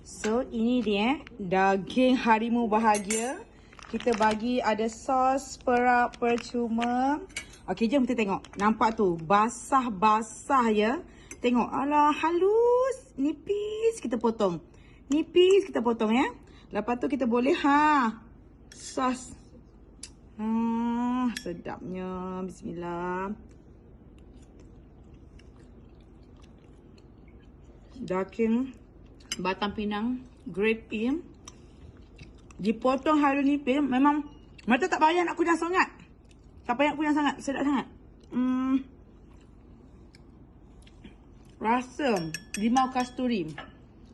So ini dia daging harimau bahagia. Kita bagi ada sos perak percuma. Okey, jom kita tengok. Nampak tu basah-basah ya. Tengok, alah halus, nipis kita potong. Nipis kita potong ya. Lepas tu kita boleh sos. Sedapnya. Bismillah. Daging batang pinang, grade E. Dipotong halus nipis. Memang mata tak payah nak kunyah sangat. Tak payah kunyah sangat. Sedap sangat. Rasa limau kasturi.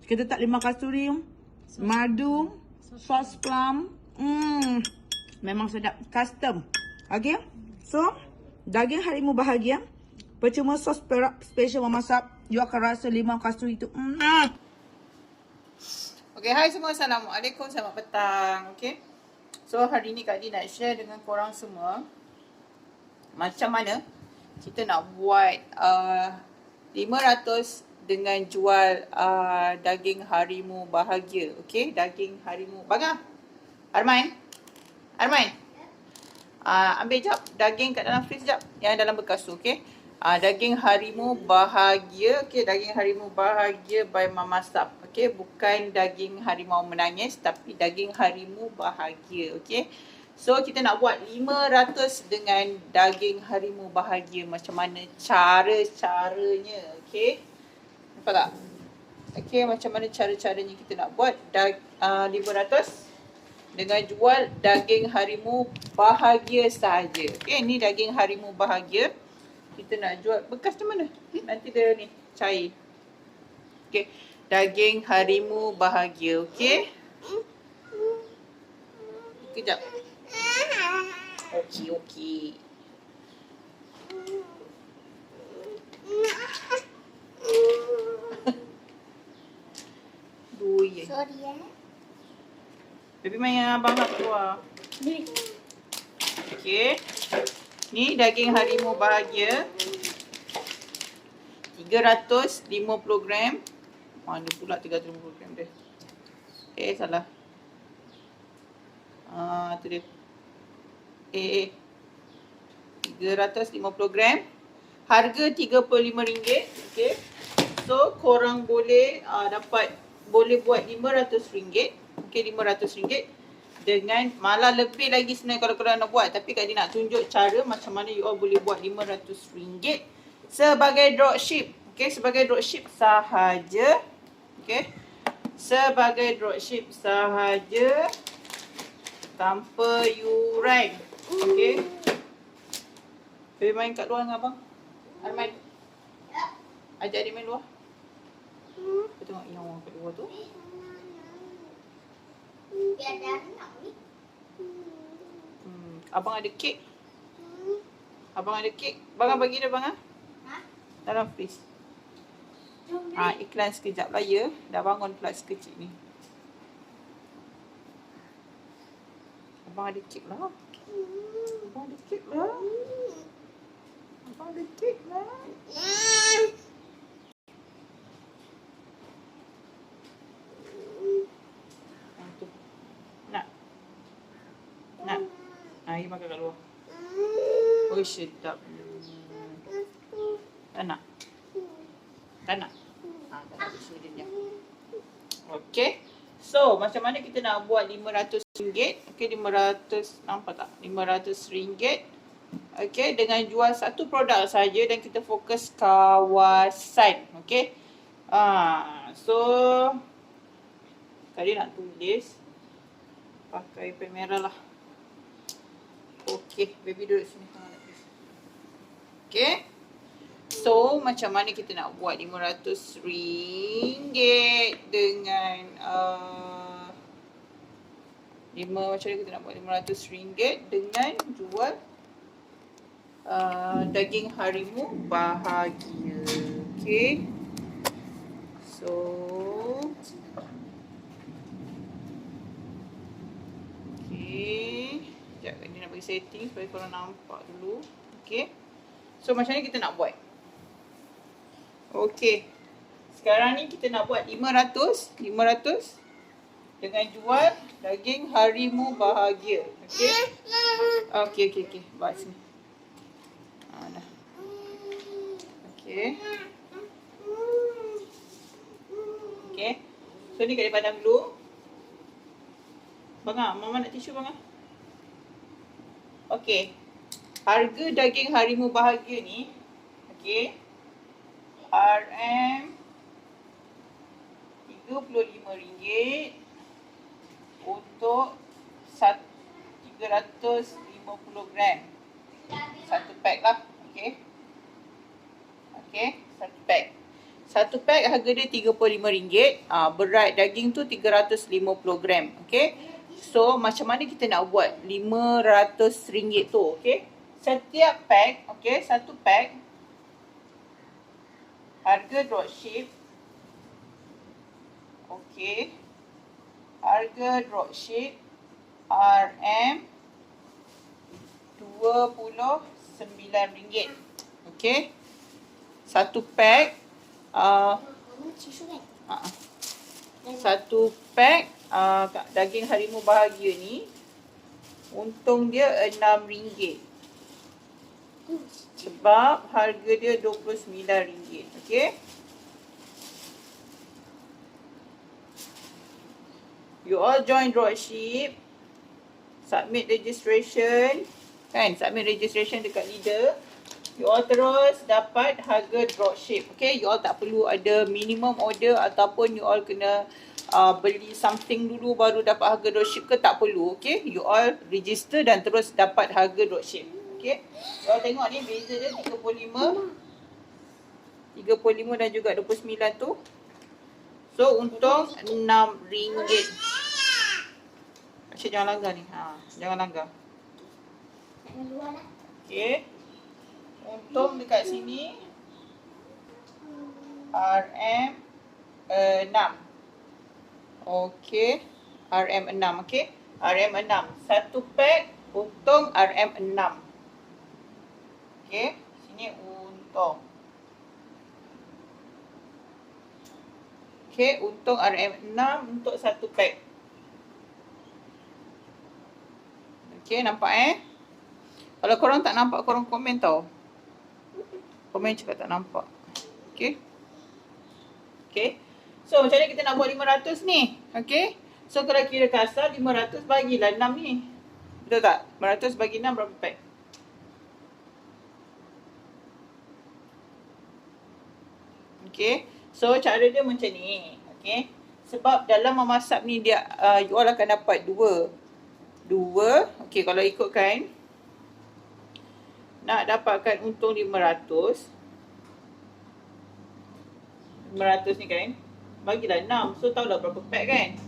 Kita tak limau kasturi, madu, sos plum. Memang sedap. Custom. Okay. So, daging harimau bahagia. Percuma sos perak special memasak. You akan rasa limau kasturi tu. Okay, hai semua. Assalamualaikum. Selamat petang. Okay. So, hari ni Kak Di nak share dengan korang semua macam mana kita nak buat 500 dengan jual daging harimau bahagia. Okay, daging harimau. Bangah, Arman, ambil jap daging kat dalam fridge jap, yang dalam bekas tu. Okay, daging harimau bahagia. Okay, daging harimau bahagia by Mama Sap. Okay, bukan daging harimau menangis, tapi daging harimau bahagia. Okay, so kita nak buat 500 dengan daging harimau bahagia. Macam mana cara-caranya? Okay, nampak tak? Okay, macam mana cara-caranya kita nak buat 500 dengan jual daging harimau bahagia sahaja. Okay, ni daging harimau bahagia. Kita nak jual bekas tu mana? Nanti dia ni cair. Okay, daging harimau bahagia. Okay, kejap. Okey. Dui. Sorry ya. Baby main yang abang nak keluar. Ni. Okey. Ni daging harimau bahagia. 350 gram. Mana pula 350 gram dia? Salah. Tu dia. 350 gram. Harga RM35. Okay. So, korang boleh boleh buat RM500. Okay, RM500. Dengan malah lebih lagi sebenarnya kalau korang nak buat. Tapi Kak Di nak tunjuk cara macam mana you all boleh buat RM500 sebagai dropship. Okay, sebagai dropship sahaja. Okay, sebagai dropship sahaja, tanpa yuran. Okay, baby main kat luar dengan abang. Arman, ajak dia main luar. Kita tengok yang orang kat luar tu. Dia dah nak ni. Abang ada kek. Abang ada kek. Abang bagi dia bang. Dalam freeze. Iklan sekejap lah ya. Dah bangun pula sekecil ni. Abang ada kek lah. Abang ada kek lah. Abang ada kek lah. Nak. Air makan kat luar. Oh, sedap. Tak nak? Tak nak? Tak nak di sini. Okay. So, macam mana kita nak buat RM500? Okay, 500. Nampak tak? RM500. Okay, dengan jual satu produk saja dan kita fokus kawasan. Okay. So, tadi nak tulis. Pakai pen merah lah. Okay, baby duduk sini. Okay. So, macam mana kita nak buat RM500 dengan macam mana kita nak buat RM500 dengan jual daging harimau bahagia. Okay. So, okay. Sekejap, dia nak bagi setting supaya korang nampak dulu. Okay. So, macam mana kita nak buat? Okay. Sekarang ni kita nak buat 500 dengan jual daging harimau bahagia. Okey. Okey. Buat sini. Dah. Okey. Okey. So ni kat pandang dulu. Bangah, mama nak tisu bangah. Okey. Harga daging harimau bahagia ni, okey. RM35 untuk 350 gram. Satu pack lah. Okey. Satu pack. Satu pack harga dia RM35. Berat daging tu 350 gram. Okey. So macam mana kita nak buat RM500 tu, okey? Setiap pack, okey, satu pack harga dropship. Okey. Harga dropship RM29. Okey. Satu pack Tisu kan? satu pack daging harimau bahagia ni untung dia RM6. Sebab harga dia RM29. Okey. You all join dropship. Submit registration. Kan? Submit registration dekat leader. You all terus dapat harga dropship. Okay? You all tak perlu ada minimum order ataupun you all kena beli something dulu baru dapat harga dropship ke, tak perlu. Okay? You all register dan terus dapat harga dropship. Okay? You all tengok ni beza dia 35 dan juga 29 tu. So untung RM6. Asyik jangan langgar ni. Jangan langgar. Nak luar lah. Okay. Untung dekat sini RM6. Okay. RM6. Okay. RM6. Satu pack untung RM6. Okay. Sini untung. Okay. Untung RM6 untuk satu pack. Okay. Nampak Kalau korang tak nampak, korang komen tau. Komen cakap tak nampak. Okay. Okay. So, macam mana kita nak buat 500 ni? Okay. So, kalau kira kasar, 500 bagilah 6 ni. Betul tak? 500 bagi 6 berapa pack? Okay. So, cara dia macam ni. Okay. Sebab dalam memasak ni, dia you all akan dapat dua. Okay, kalau ikutkan. Nak dapatkan untung 500 ni kan. Bagilah 6. So tahulah berapa pack kan.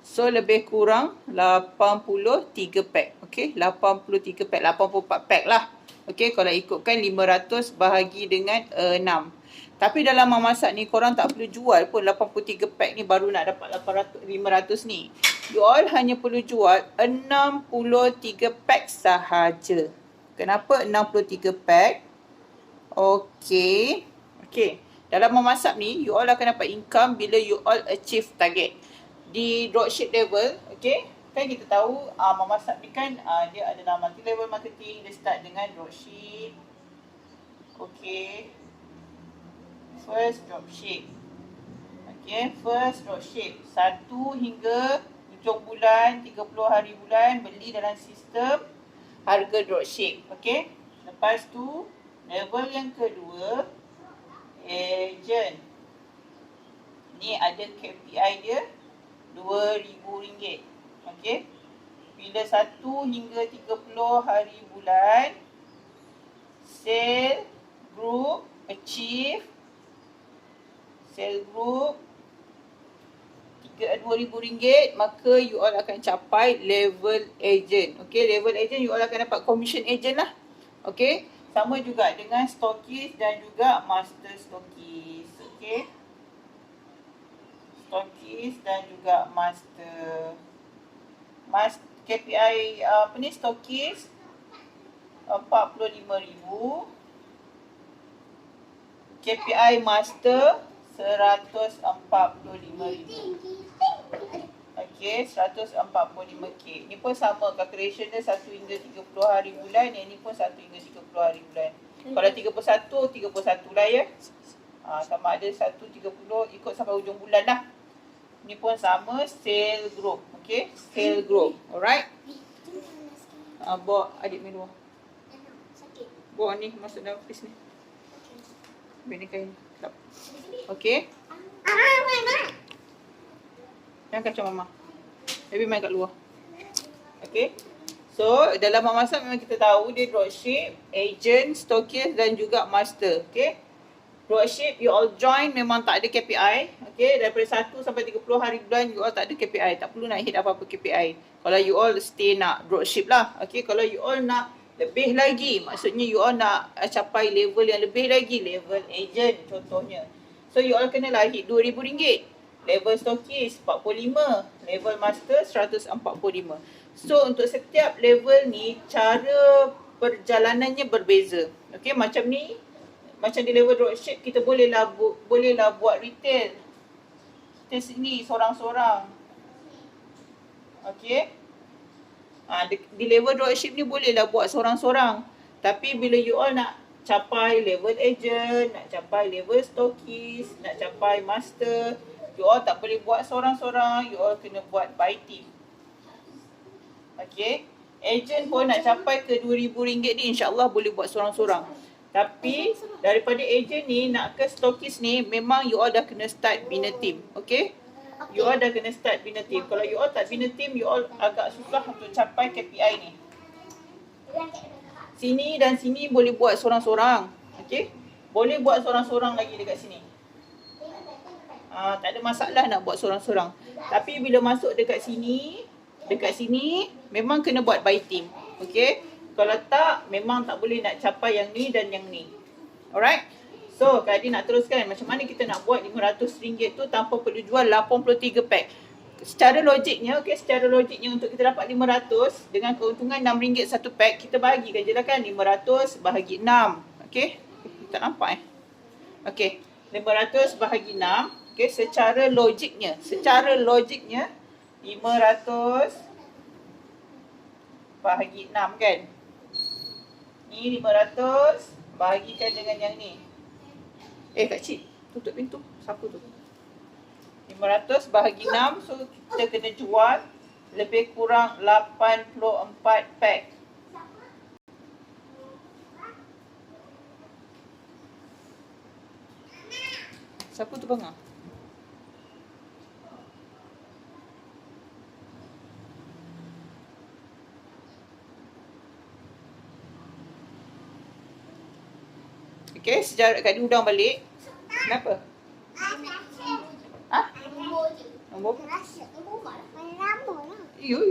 So lebih kurang 83 pack. Okay, 83 pack, 84 pack lah. Okay, kalau ikutkan 500 bahagi dengan 6. Tapi dalam memasak ni, korang tak perlu jual pun 83 pack ni baru nak dapat 500 ni. You all hanya perlu jual 63 pack sahaja. Kenapa 63 pack? Okay. Okay. Dalam memasak ni, you all akan dapat income bila you all achieve target. Di dropship level, okay, kan kita tahu memasak ni kan dia adalah multi level marketing. Dia start dengan dropship. Okay. First dropship. Okay, first dropship. 1 hingga 7 bulan, 30 hari bulan beli dalam sistem harga dropship. Okay. Lepas tu, level yang kedua, agent. Ni ada KPI dia. RM2,000. Okey. Bila 1 hingga 30 hari bulan, sale group achieve sale group RM2,000, maka you all akan capai level agent. Okey, level agent you all akan dapat commission agent lah. Okey. Sama juga dengan stokis dan juga master stokis. Okey. stokis dan juga master. KPI apa ni, stokis 45,000. KPI master 145,000. Okey, 145k. Ni pun sama, calculation dia 1 hingga 30 hari bulan. Yang ni pun 1 hingga 30 hari bulan. Kalau 31 lah ya. Sama ada 1.30 ikut sampai hujung bulan lah. Ni pun sama, sale group. Okay, sale group. Alright. Bawa adik main luar. Sakit. Bawa ni masuk dalam office ni. Ambil ni kain. Sekejap. Okay. Jangan kacau mama. Baby main kat luar. Okay. So, dalam memasak memang kita tahu dia dropship, agent, stokis dan juga master. Okay. Dropship, you all join memang tak ada KPI. Okay, daripada 1 sampai 30 hari bulan, you all tak ada KPI. Tak perlu nak hit apa-apa KPI. Kalau you all stay nak dropship lah. Okay, kalau you all nak lebih lagi, maksudnya you all nak capai level yang lebih lagi. Level agent contohnya. So, you all kenalah hit RM2,000. Level stokis 45. Level master 145. So, untuk setiap level ni, cara perjalanannya berbeza. Okay, macam ni. Macam di level dropship, kita bolehlah buat retail. Kita sini seorang-seorang. Okay. Di level dropship ni bolehlah buat seorang-seorang. Tapi bila you all nak capai level agent, nak capai level stokis, nak capai master, you all tak boleh buat seorang-seorang. You all kena buat by team. Okay. Agent pun nak capai ke RM2,000 ni, insyaAllah boleh buat seorang-seorang. Tapi daripada agent ni nak ke stokis ni, memang you all dah kena start bina team. Okay? You all dah kena start bina team. Kalau you all tak bina team, you all agak susah untuk capai KPI ni. Sini dan sini boleh buat seorang-seorang. Okay? Boleh buat seorang-seorang lagi dekat sini. Tak ada masalah nak buat seorang-seorang. Tapi bila masuk dekat sini memang kena buat by team. Okay? Kalau tak, memang tak boleh nak capai yang ni dan yang ni. Alright? So, Kak Adi nak teruskan. Macam mana kita nak buat RM500 tu tanpa perlu jual 83 pack. Secara logiknya, okay, untuk kita dapat 500 dengan keuntungan RM6 satu pack, kita bahagikan je lah kan. 500 bahagi 6. Okay? Tak nampak Okay. 500 bahagi 6. Okay, secara logiknya 500 bahagi 6 kan. Ni 500 bahagikan dengan yang ni. Kak tutup pintu. Siapa tu? 500 bahagi 6. So, kita kena jual lebih kurang 84 pack. Siapa tu bang? Okay, sejarah Kak Adi udang balik. Kenapa? Nombor? You.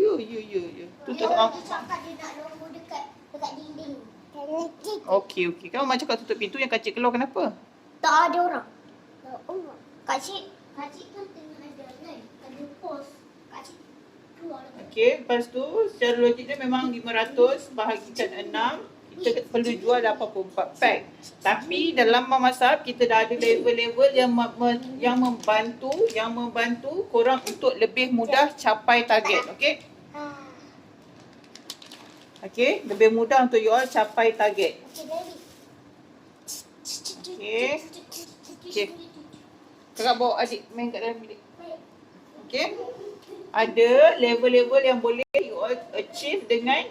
Tutup Cakap dia nak nombor dekat dinding. Okay. Kamu macam cakap tutup pintu, yang kacik keluar kenapa? Tak ada orang. Kacik kan tengah ada kan. Ada pos. Kacik keluar. Okay, lepas tu secara logik dia memang 500 bahagikan 6. Kita perlu jual 84 pack. Tapi dalam memasak kita dah ada level-level yang membantu korang untuk lebih mudah capai target. Okay? Okay, lebih mudah untuk you all capai target. Okay. Kakak bawa adik main kat dalam bilik. Okay. Ada level-level yang boleh you all achieve dengan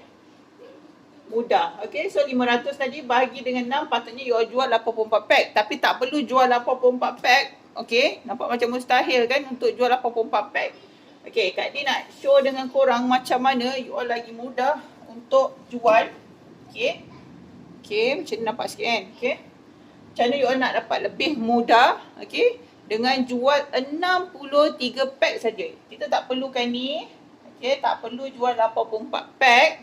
mudah. Okay, so 500 tadi bahagi dengan 6, patutnya you all jual 84 pack. Tapi tak perlu jual 84 pack. Okay, nampak macam mustahil kan untuk jual 84 pack. Okay, Kak Di nak show dengan korang macam mana you all lagi mudah untuk jual. Okay, macam ni nampak sikit kan. Okay, macam mana you all nak dapat lebih mudah. Okay, dengan jual 63 pack saja. Kita tak perlukan ni. Okay, tak perlu jual 84 pack.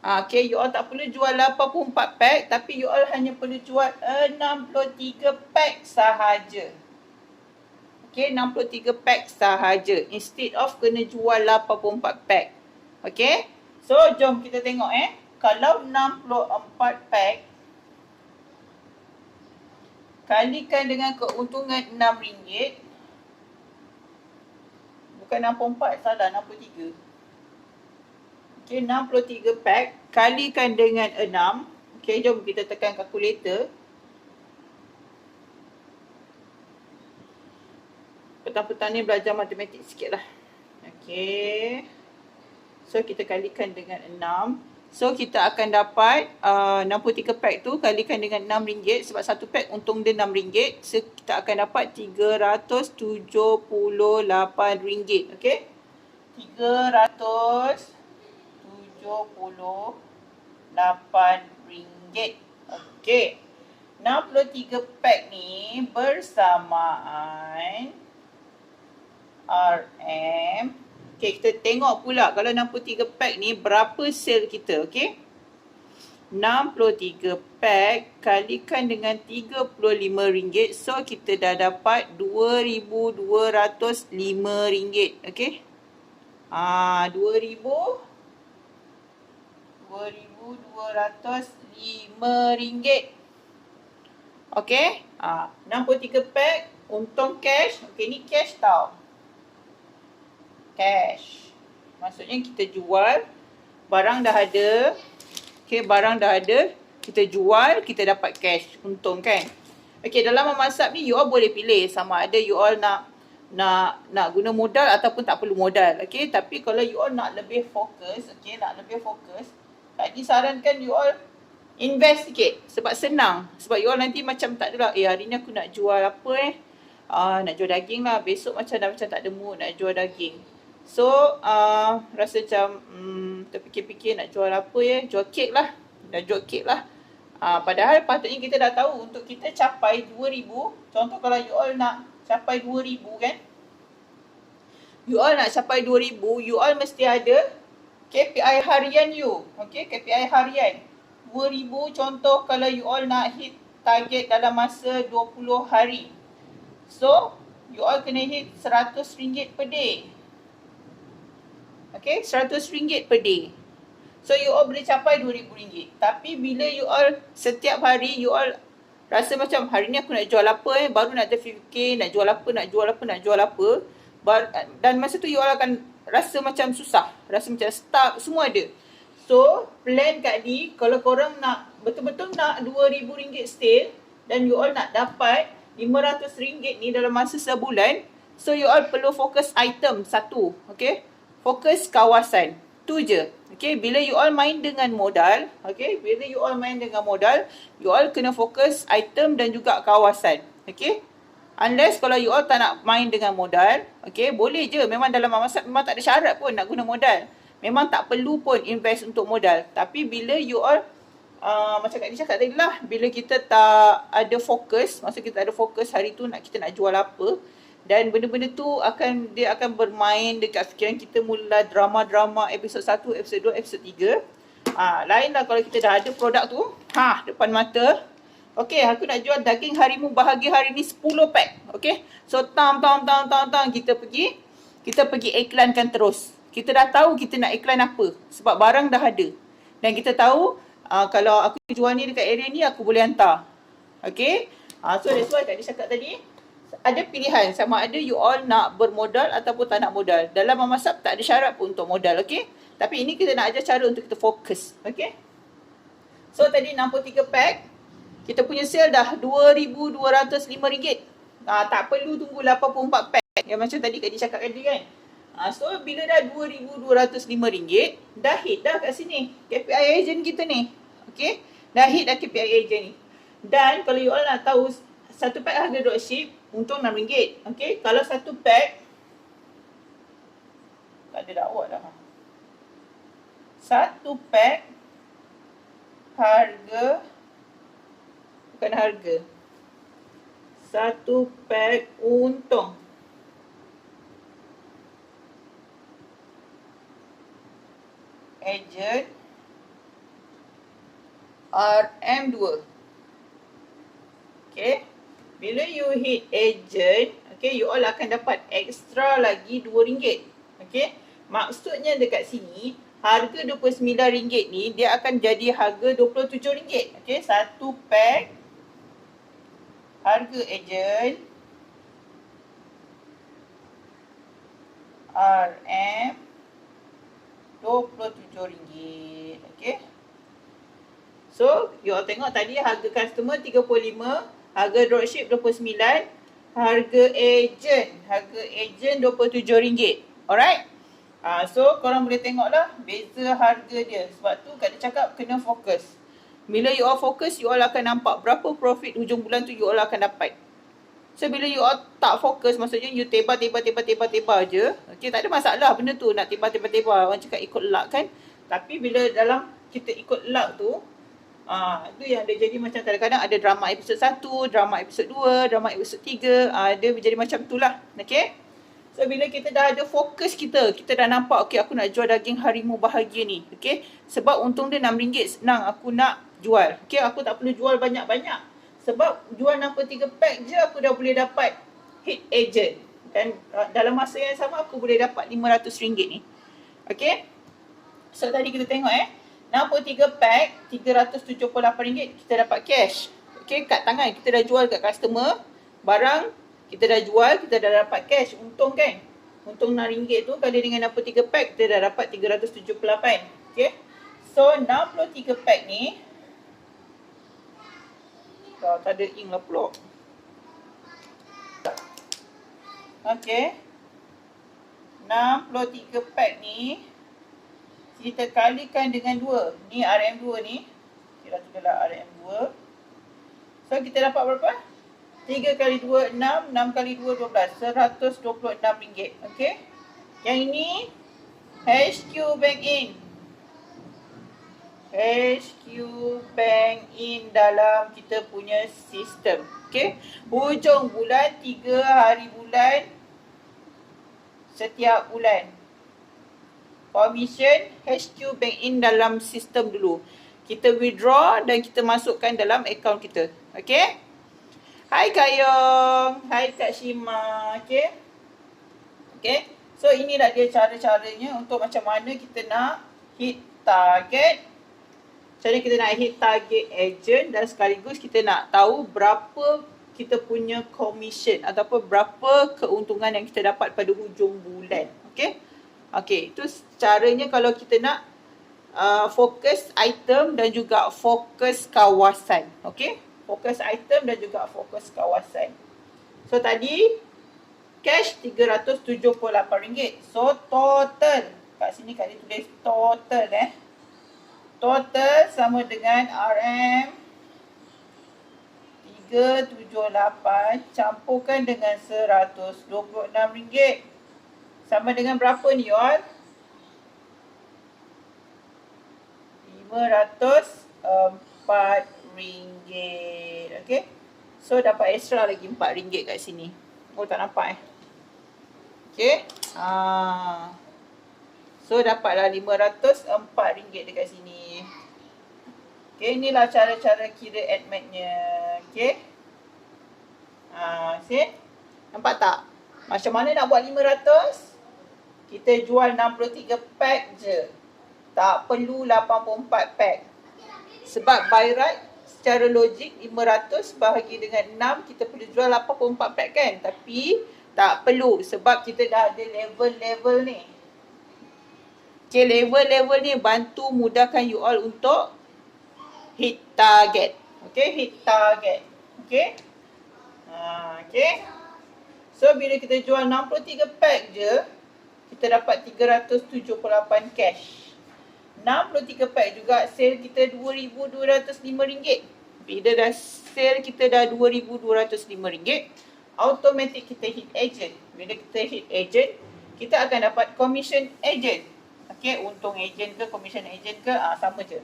Okay, you all tak perlu jual 84 pack, tapi you all hanya perlu jual 63 pack sahaja. Okay, 63 pack sahaja. Instead of kena jual 84 pack. Okay, so jom kita tengok Kalau 64 pack, kalikan dengan keuntungan RM6. Bukan 64, salah, 63. Okay, 63 pack kalikan dengan 6. Okay, jom kita tekan kalkulator. Petang-petang ni belajar matematik sikit lah. Okay. So, kita kalikan dengan 6. So, kita akan dapat 63 pack tu kalikan dengan RM6. Sebab satu pack untung dia RM6. So, kita akan dapat RM378. Okay. RM378. Okey. 63 pack ni bersamaan RM. Okey, kita tengok pula kalau 63 pack ni berapa sale kita, okey? 63 pack kalikan dengan RM35. So, kita dah dapat RM2,205. Okey? RM2,205. Okey? 63 pack untung cash. Okey, ni cash tau. Cash. Maksudnya kita jual, barang dah ada. Okey, barang dah ada, kita jual, kita dapat cash, untung kan. Okey, dalam memasak ni you all boleh pilih sama ada you all nak guna modal ataupun tak perlu modal. Okey, tapi kalau you all nak lebih fokus, okey, Kak disarankan you all invest sikit sebab senang. Sebab you all nanti macam tak adalah, hari ni aku nak jual apa nak jual daging lah. Besok macam tak ada mood nak jual daging. So, rasa macam terfikir-fikir nak jual apa jual kek lah. Dah jual kek lah. Padahal patutnya kita dah tahu untuk kita capai 2,000. Contoh kalau you all nak capai 2,000 kan. You all nak capai 2,000, you all mesti ada KPI harian you. Okay, KPI harian. 2,000 contoh kalau you all nak hit target dalam masa 20 hari. So, you all kena hit RM100 per day. Okay, RM100 per day. So, you all boleh capai RM2,000. Tapi bila you all setiap hari, you all rasa macam hari ni aku nak jual apa baru nak terfikir nak jual apa. Dan masa tu you all akan rasa macam susah. Rasa macam stuck, semua ada. So, plan Kak Di, kalau korang nak betul-betul nak RM2,000 sale dan you all nak dapat RM500 ni dalam masa sebulan, so you all perlu fokus item satu, okay? Fokus kawasan. Tu je. Okay, bila you all main dengan modal, okay? You all kena fokus item dan juga kawasan. Okay? Unless kalau you all tak nak main dengan modal, okay, boleh je. Memang dalam memasak memang tak ada syarat pun nak guna modal. Memang tak perlu pun invest untuk modal. Tapi bila you all, macam Kak Di cakap tadi lah, bila kita tak ada fokus, maksud kita ada fokus hari tu kita nak jual apa, dan benda-benda tu dia akan bermain dekat fikiran kita mula drama-drama episod 1, episod 2, episod 3. Lain lah kalau kita dah ada produk tu, depan mata. Okay, aku nak jual daging harimau bahagia hari ni 10 pack. Okay, so kita pergi iklankan terus. Kita dah tahu kita nak iklan apa sebab barang dah ada. Dan kita tahu kalau aku jual ni dekat area ni aku boleh hantar. Okay, so that's why Kak Di cakap tadi, ada pilihan sama ada you all nak bermodal ataupun tak nak modal. Dalam memasak tak ada syarat pun untuk modal, okay? Tapi ini kita nak ajar cara untuk kita fokus, okay? So tadi 63 pack, kita punya sale dah RM2,205. Tak perlu tunggu 84 pack. Yang macam tadi Kak Di cakap tadi kan. So bila dah RM2,205, dah hit dah kat sini KPI agent kita ni. Okay? Dah hit dah KPI agent ni. Dan kalau you all nak tahu, satu pack harga dropship untung RM6. Okay? Kalau satu pack, tak ada dakwah dah. Satu pack satu pack untung agent RM2. Okay. Bila you hit agent, okay, you all akan dapat extra lagi RM2. Okay. Maksudnya dekat sini, harga RM29 ni, dia akan jadi harga RM27. Okay. Satu pack, harga agent, RM RM27. Okay. So, you all tengok tadi harga customer 35, harga dropship 29, harga agent RM27. Alright? So, korang boleh tengok lah beza harga dia. Sebab tu Kak dia cakap kena fokus. Bila you all fokus, you all akan nampak berapa profit hujung bulan tu you all akan dapat. So, bila you all tak fokus, maksudnya you teba je. Okay, tak ada masalah benda tu nak teba. Orang cakap ikut luck kan. Tapi bila dalam kita ikut luck tu, itu yang dia jadi macam kadang-kadang ada drama episod 1, drama episod 2, drama episod 3. Dia jadi macam tu lah. Okay. So, bila kita dah ada fokus kita dah nampak, okay, aku nak jual daging harimau bahagia ni. Okay. Sebab untung dia RM6, senang aku nak jual. Okay, aku tak perlu jual banyak-banyak. Sebab jual 63 pack je aku dah boleh dapat hit agent. Dan dalam masa yang sama aku boleh dapat RM500 ni. Okay. So, tadi kita tengok 63 pack, RM378 kita dapat cash. Okay, kat tangan kita dah jual kat customer. Barang kita dah jual, kita dah dapat cash. Untung kan? Untung RM6 tu kali dengan 63 pack kita dah dapat RM378. Okay. So, 63 pack ni, tak ada ink lah pula. Okay. 63 pack ni kita kalikan dengan 2. Ni RM2 ni. Kira tukarlah RM2. So, kita dapat berapa? 3 kali 2, 6. 6 kali 2, 12. RM126. Okay. Yang ini, HQ Bank In. HQ Bank In dalam kita punya sistem. Okay. Hujung bulan, 3 hari bulan setiap bulan. Commission HQ Bank In dalam sistem dulu. Kita withdraw dan kita masukkan dalam akaun kita. Okay. Hai Kak Yong. Hai Kak Shima. Okay. Okay. So, inilah dia cara-caranya untuk macam mana kita nak hit target. Macam mana kita nak hit target agent dan sekaligus kita nak tahu berapa kita punya commission ataupun berapa keuntungan yang kita dapat pada hujung bulan. Okay. Okay, itu caranya kalau kita nak fokus item dan juga fokus kawasan. Okay, fokus item dan juga fokus kawasan. So, tadi cash RM378. So, total. Kat sini Kak dia tulis total Total sama dengan RM378 campurkan dengan RM126. Sama dengan berapa ni, y'all? RM504. Okay. So, dapat extra lagi RM4 kat sini. Oh, tak nampak Okay. So, dapatlah RM504 dekat sini. Okay, inilah cara-cara kira admatnya. Okay. See? Nampak tak? Macam mana nak buat 500? Kita jual 63 pack je. Tak perlu 84 pack. Sebab by right, secara logik 500 bahagi dengan 6, kita perlu jual 84 pack kan? Tapi, tak perlu sebab kita dah ada level-level ni. Okay, level-level ni bantu mudahkan you all untuk hit target. Okay, hit target. Okay. Okay. So, bila kita jual 63 pack je, kita dapat RM378 cash. 63 pack juga sale kita RM2,205. Bila dah sale kita dah RM2,205, automatic kita hit agent. Bila kita hit agent, kita akan dapat commission agent. Okay, untung agent ke commission agent ke, sama je.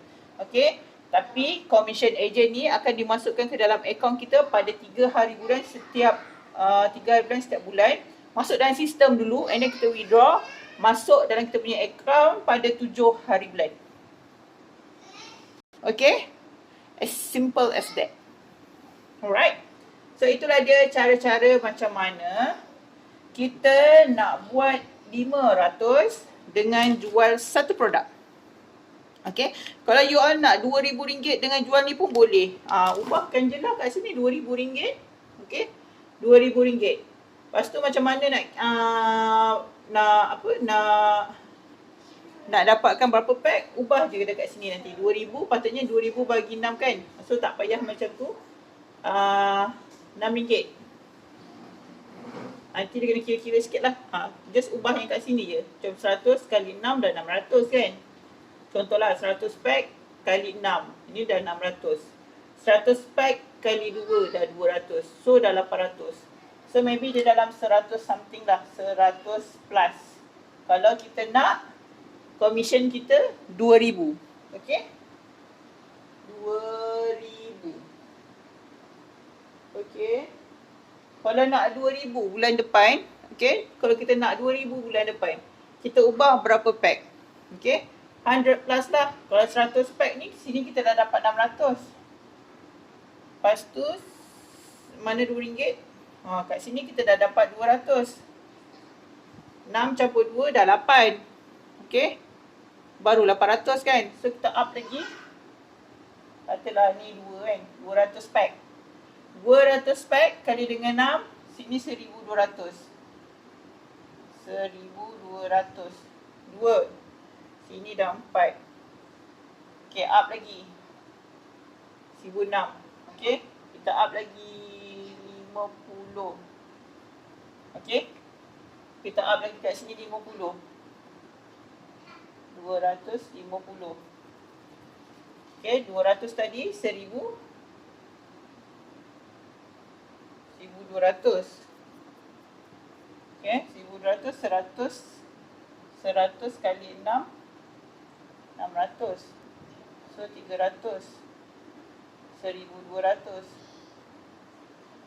Okay, tapi commission agent ni akan dimasukkan ke dalam akaun kita pada 3 hari bulan setiap 3 hari bulan setiap bulan. Masuk dalam sistem dulu and then kita withdraw. Masuk dalam kita punya akaun pada 7 hari bulan. Okay. As simple as that. Alright. So itulah dia cara-cara macam mana kita nak buat 500 dengan jual satu produk. Okay. Kalau you all nak RM2,000 dengan jual ni pun boleh. Ubahkan je lah kat sini RM2,000. Okay. RM2,000. Lepas tu macam mana nak dapatkan berapa pack, ubah je dekat sini nanti. 2,000 patutnya 2,000 bagi 6 kan. So tak payah macam tu. RM6. Nanti dia kena kira-kira sikit lah. Just ubah yang kat sini je. Macam 100 kali 6 dah 600 kan. Contohlah 100 pack kali 6. Ini dah 600. 100 pack kali 2 dah 200. So dah 800. So maybe dia dalam 100 something lah. 100 plus. Kalau kita nak commission kita 2,000. Okay. 2,000. Okay. Kalau nak 2,000 bulan depan. Okay. Kalau kita nak 2,000 bulan depan. Kita ubah berapa pack. Okay. 100 plus lah. Kalau 100 pack ni, sini kita dah dapat 600. Lepas tu, mana RM2? Kat sini kita dah dapat 200. 6 campur 2 dah 8. Okay. Baru 800 kan. So kita up lagi. Katalah ni 2 kan. 200 pack. 200 pack kali dengan 6. Sini 1,200. 1,200. 2. Sini dah 4. Okay, up lagi. 1,006. Okay. Kita up lagi 50. Okay. Kita up lagi kat sini 50. 250. Okay, 200 tadi 1,000. 1,200. Okay, 1,200, 100 kali 6. 600. So 300. 1,200.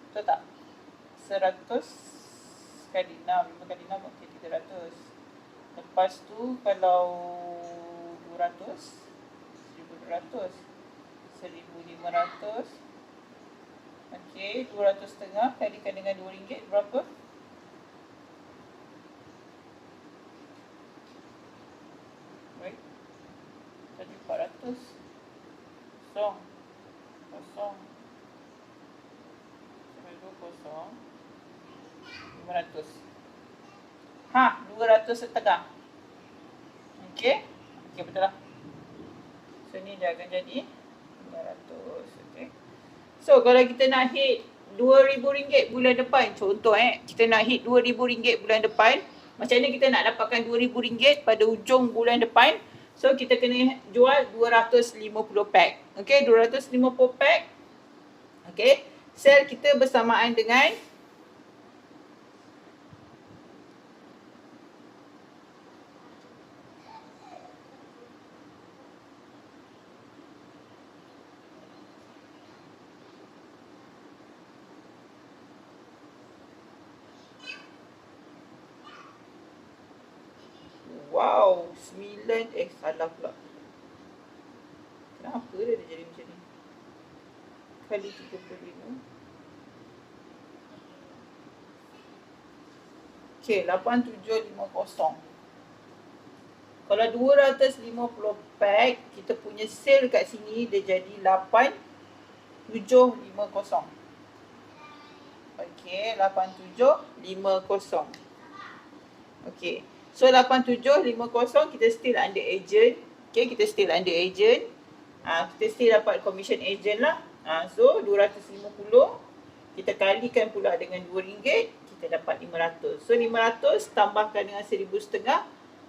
Betul tak? 100 kali 6. 5 kali 6 okey 300. Lepas tu kalau 200. 1,200. 1,500. Okey, 200 setengah kalikan dengan RM2 berapa? Baik. Tadi 400. Kosong. Kosong. Sampai 2 kosong. 500. 200 setengah. Okey. Okey, betul lah. So, ni dia akan jadi 500. Okey. So, kalau kita nak hit RM2,000 bulan depan, contoh kita nak hit RM2,000 bulan depan, macam mana kita nak dapatkan RM2,000 pada hujung bulan depan? So, kita kena jual 250 pack. Okay, 250 pack. Okay, sell kita bersamaan dengan wow, 9, salah pula. Kenapa dia jadi macam ni? Kali 35. Okay, 8750. Kalau 250 pack, kita punya sale kat sini dia jadi 8750. Okay, 8750. Okay. So 8750 kita still under agent. Okay, kita still under agent. Kita still dapat commission agent lah. So 250 kita kalikan pula dengan RM2, kita dapat 500. So 500 tambahkan dengan 1,500,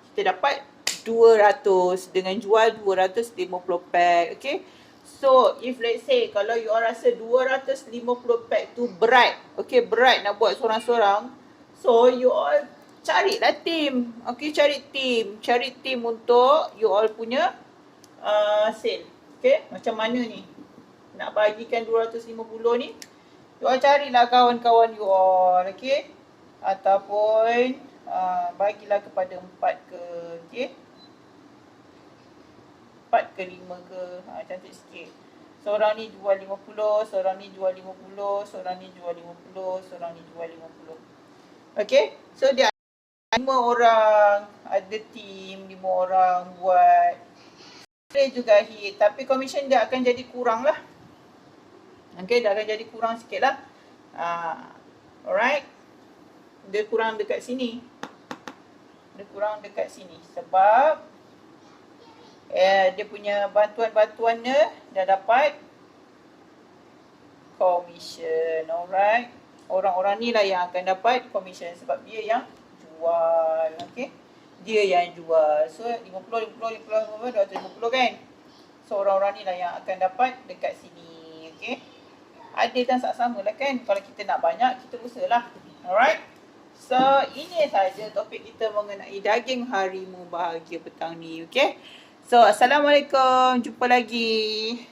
kita dapat 200 dengan jual 250 pack. Okay. So if let's say kalau you all rasa 250 pack tu berat. Okay, berat nak buat sorang-sorang. So you all carilah team. Okay, cari team untuk you all punya sale. Okay, macam mana ni nak bagikan 250 ni, you all carilah kawan-kawan you all. Okay, ataupun bagilah kepada 4 ke. Okay, 4 ke 5 ke, cantik sikit. Seorang ni jual 50, seorang ni jual 50, seorang ni jual 50, seorang ni jual 50. Okay, so dia 5 orang ada team, 5 orang buat. Boleh juga hit, tapi commission dia akan jadi kurang lah. Okay, dia akan jadi kurang sikit lah. Alright. Dia kurang dekat sini. Dia kurang dekat sini. Sebab dia punya bantuan-bantuannya dah dapat commission. Alright. Orang-orang ni lah yang akan dapat commission sebab dia yang jual. Okay. Dia yang jual. So 50, 50, 50, 50, 250 kan. So orang-orang ni lah yang akan dapat dekat sini. Okay. Adil dan sama lah kan. Kalau kita nak banyak, kita usahalah. Alright. So ini saja topik kita mengenai daging harimau bahagia petang ni. Okay. So assalamualaikum. Jumpa lagi.